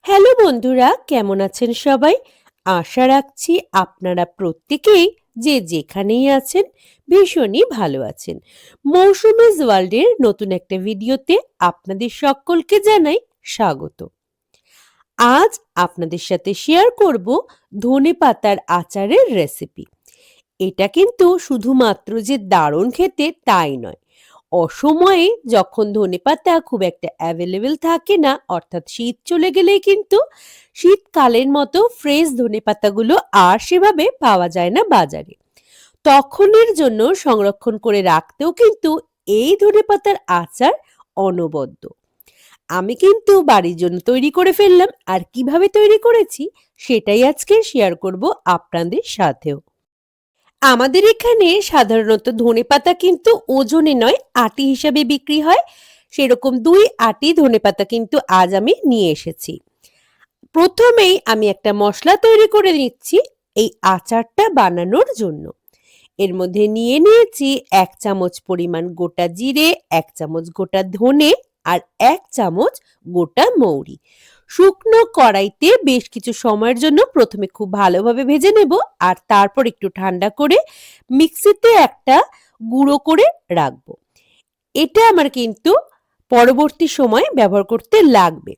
Hello বন্ধুরা, কেমন আছেন সবাই? আশা রাখছি আপনারা প্রত্যেকেই যে যেখানেই আছেন ভীষণই ভালো আছেন। মৌসুমীজ ওয়ার্ল্ডের নতুন একটা ভিডিওতে আপনাদের সকলকে জানাই স্বাগত। আজ আপনাদের সাথে শেয়ার করব ধনেপাতার আচারের রেসিপি। এটা কিন্তু শুধুমাত্র যে দারুণ খেতে তাই নয়, অসময়ে যখন ধনেপাতা খুব একটা অ্যাভেলেবেল থাকে না, অর্থাৎ শীত চলে গেলেই কিন্তু শীতকালের মতো ফ্রেশ ধনেপাতাগুলো আর সেভাবে পাওয়া যায় না বাজারে। তখনের জন্য সংরক্ষণ করে রাখতেও কিন্তু এই ধনেপাতার আচার অনবদ্য। আমি কিন্তু বাড়ির জন্য তৈরি করে ফেললাম, আর কিভাবে তৈরি করেছি সেটাই আজকে শেয়ার করব আপনাদের সাথেও। আমাদের এখানে সাধারণত ধনেপাতা কিন্তু ওজনে নয়, আটি হিসাবে বিক্রি হয়। সেরকম ২ আটি ধনেপাতা কিন্তু আজ আমি নিয়ে এসেছি। প্রথমেই আমি একটা মসলা তৈরি করে নিচ্ছি এই আচারটা বানানোর জন্য। এর মধ্যে নিয়ে নিয়েছি ১ চামচ পরিমাণ গোটা জিরে, ১ চামচ গোটা ধনে আর ১ চামচ গোটা মৌরি। শুকনো কড়াইতে বেশ কিছু সময়ের জন্য প্রথমে খুব ভালোভাবে ভেজে নেব, আর তারপর একটু ঠান্ডা করে মিক্সিতে একটা গুঁড়ো করে রাখবো। এটা আমার কিন্তু পরবর্তী সময় ব্যবহার করতে লাগবে।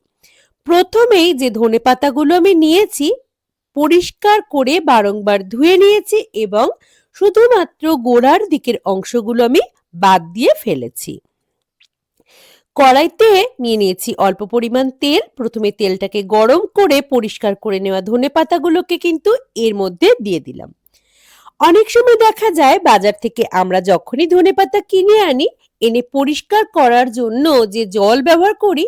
প্রথমেই যে ধনেপাতাগুলো আমি নিয়েছি পরিষ্কার করে বারংবার ধুয়ে নিয়েছি এবং শুধুমাত্র গোড়ার দিকের অংশগুলো আমি বাদ দিয়ে ফেলেছি। কড়াইতে নিয়ে নিয়েছি অল্প পরিমাণ তেল। প্রথমে তেলটাকে গরম করে পরিষ্কার করে নেওয়া ধনেপাতাগুলোকে কিন্তু এর মধ্যে দিয়ে দিলাম। অনেক সময় দেখা যায় বাজার থেকে আমরা যখনই ধনেপাতা কিনে আনি, এনে পরিষ্কার করার জন্য যে জল ব্যবহার করি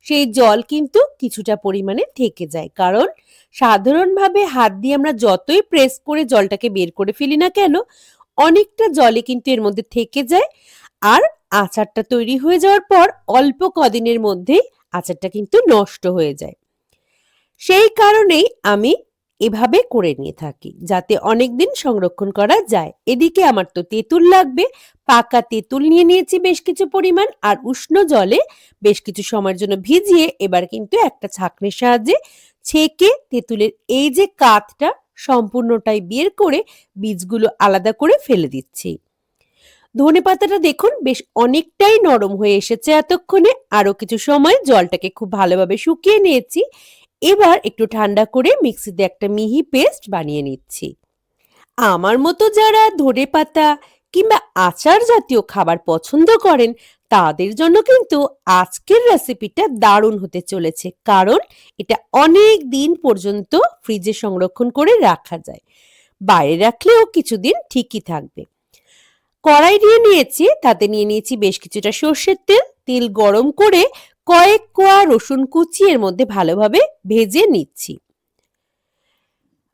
সেই জল কিন্তু কিছুটা পরিমাণে থেকে যায়, কারণ সাধারণভাবে হাত দিয়ে আমরা যতই প্রেস করে জলটাকে বের করে ফেলি না কেন, অনেকটা জলে কিন্তু এর মধ্যে থেকে যায়। আর আচারটা তৈরি হয়ে যাওয়ার পর অল্প কদিনের মধ্যেই আচারটা কিন্তু নষ্ট হয়ে যায়। সেই কারণেই আমি এভাবে করে নিয়ে থাকি, যাতে অনেকদিন সংরক্ষণ করা যায়। এদিকে আমার তো তেঁতুল লাগবে। পাকা তেঁতুল নিয়ে নিয়েছি বেশ কিছু পরিমাণ, আর উষ্ণ জলে বেশ কিছু সময়ের জন্য ভিজিয়ে এবার কিন্তু একটা ছাঁকনির সাহায্যে ছেঁকে তেঁতুলের এই যে কাতটা সম্পূর্ণটাই বের করে বীজগুলো আলাদা করে ফেলে দিচ্ছি। ধনেপাতাটা দেখুন বেশ অনেকটাই নরম হয়ে এসেছে এতক্ষণে। আরো কিছু সময় জলটাকে খুব ভালোভাবে শুকিয়ে নিয়েছি। এবার একটু ঠান্ডা করে মিক্সিতে একটা মিহি পেস্ট বানিয়ে নিচ্ছি। আমার মতো যারা ধনেপাতা কিংবা আচার জাতীয় খাবার পছন্দ করেন তাদের জন্য কিন্তু আজকের রেসিপিটা দারুণ হতে চলেছে, কারণ এটা অনেক দিন পর্যন্ত ফ্রিজে সংরক্ষণ করে রাখা যায়। বাইরে রাখলেও কিছুদিন ঠিকই থাকবে। কড়াই নিয়ে নিয়েছি, তাতে নিয়ে নিয়েছি বেশ কিছুটা সর্ষের তেল। তেল গরম করে কয়েক কোয়া রসুন কুচি এর মধ্যে ভালোভাবে ভেজে নিচ্ছি।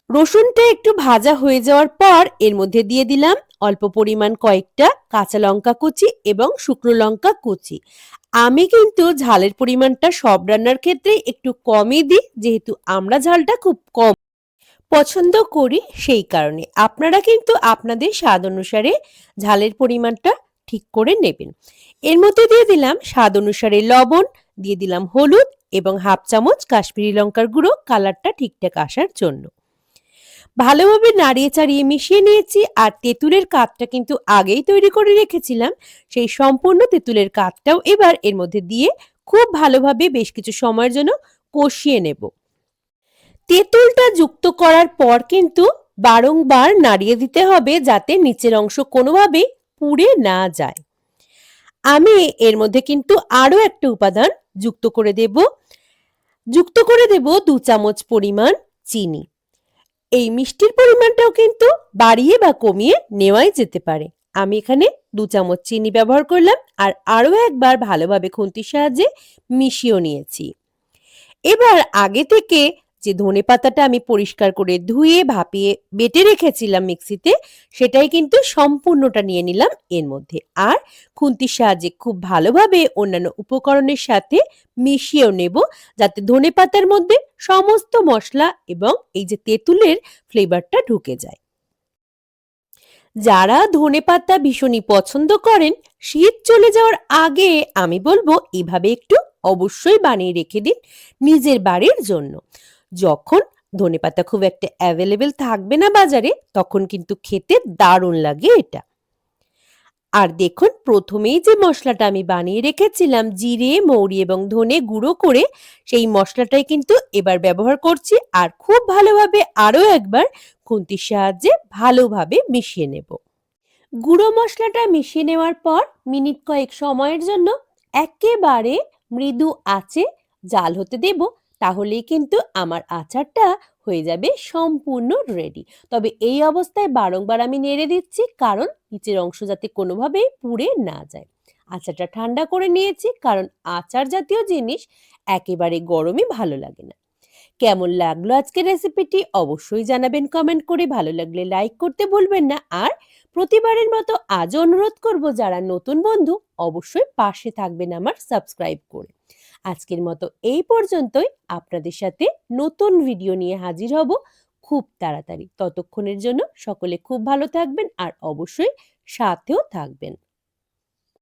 রসুনটা একটু ভাজা হয়ে যাওয়ার পর এর মধ্যে দিয়ে দিলাম অল্প পরিমাণ কয়েকটা কাঁচা লঙ্কা কুচি এবং শুকনো লঙ্কা কুচি। আমি কিন্তু ঝালের পরিমাণটা সব রান্নার ক্ষেত্রে একটু কমই দিই, যেহেতু আমরা ঝালটা খুব কম পছন্দ করি। সেই কারণে আপনারা কিন্তু আপনাদের স্বাদ অনুসারে ঝালের পরিমাণটা ঠিক করে নেবেন। এর মধ্যে দিয়ে দিলাম স্বাদ অনুসারে লবণ, দিয়ে দিলাম হলুদ এবং হাফ চামচ কাশ্মীরি লঙ্কার গুঁড়ো, কালারটা ঠিকঠাক আসার জন্য। ভালোভাবে নাড়িয়ে চাড়িয়ে মিশিয়ে নিয়েছি। আর তেঁতুলের কাতটা কিন্তু আগেই তৈরি করে রেখেছিলাম, সেই সম্পূর্ণ তেঁতুলের কাতটাও এবার এর মধ্যে দিয়ে খুব ভালোভাবে বেশ কিছু সময়ের জন্য কষিয়ে নেব। তেঁতুলটা যুক্ত করার পর কিন্তু বারংবার নাড়িয়ে দিতে হবে, যাতে নিচের অংশ কোনোভাবেই পুড়ে না যায়। আমি এর মধ্যে কিন্তু আরো একটা উপাদান যুক্ত করে দেব ২ চামচ পরিমাণ চিনি। এই মিষ্টির পরিমাণটাও কিন্তু বাড়িয়ে বা কমিয়ে নেওয়াই যেতে পারে। আমি এখানে ২ চামচ চিনি ব্যবহার করলাম, আর আরো একবার ভালোভাবে খুন্তির সাহায্যে মিশিয়ে নিয়েছি। এবার আগে থেকে যে ধনেপাতাটা আমি পরিষ্কার করে ধুয়ে ভাপিয়ে বেটে রেখেছিলাম মিক্সিতে, সেটাই কিন্তু সম্পূর্ণটা নিয়ে নিলাম এর মধ্যে। আর খুন্তির সাহায্যে খুব ভালোভাবে অন্যান্য উপকরণের সাথে মিশিয়েও নেব, যাতে ধনেপাতার মধ্যে সমস্ত মশলা এবং এই যে তেঁতুলের ফ্লেভারটা ঢুকে যায়। যারা ধনেপাতা ভীষণই পছন্দ করেন, শীত চলে যাওয়ার আগে আমি বলবো এভাবে একটু অবশ্যই বানিয়ে রেখে দিন নিজের বাড়ির জন্য। যখন ধনেপাতা খুব একটা অ্যাভেলেবেল থাকবে না বাজারে, তখন কিন্তু খেতে দারুণ লাগে এটা। আর দেখুন প্রথমেই যে মশলাটা আমি বানিয়ে রেখেছিলাম জিরে, মৌরি এবং ধনে গুঁড়ো করে, সেই মশলাটাই কিন্তু এবার ব্যবহার করছি আর খুব ভালোভাবে আরও একবার খুন্তির সাহায্যে ভালোভাবে মিশিয়ে নেব। গুঁড়ো মশলাটা মিশিয়ে নেওয়ার পর মিনিট কয়েক সময়ের জন্য একেবারে মৃদু আঁচে জাল হতে দেব। তাহলেই কিন্তু আমার আচারটা হয়ে যাবে সম্পূর্ণ রেডি। তবে এই অবস্থায় বারংবার আমি নেড়ে দিচ্ছি, কারণ নিচের অংশ যাতে কোনোভাবেই পুড়ে না যায়। আচারটা ঠান্ডা করে নিয়েছি, কারণ আচার জাতীয় জিনিস একেবারে গরমে ভালো লাগে না। কেমন লাগলো আজকের রেসিপিটি অবশ্যই জানাবেন কমেন্ট করে। ভালো লাগলে লাইক করতে ভুলবেন না। আর প্রতিবারের মতো আজও অনুরোধ করব, যারা নতুন বন্ধু অবশ্যই পাশে থাকবেন আমার সাবস্ক্রাইব করে। আজকের মতো এই পর্যন্তই। আপনাদের সাথে নতুন ভিডিও নিয়ে হাজির হব খুব তাড়াতাড়ি। ততক্ষণের জন্য সকলে খুব ভালো থাকবেন আর অবশ্যই সাথেও থাকবেন।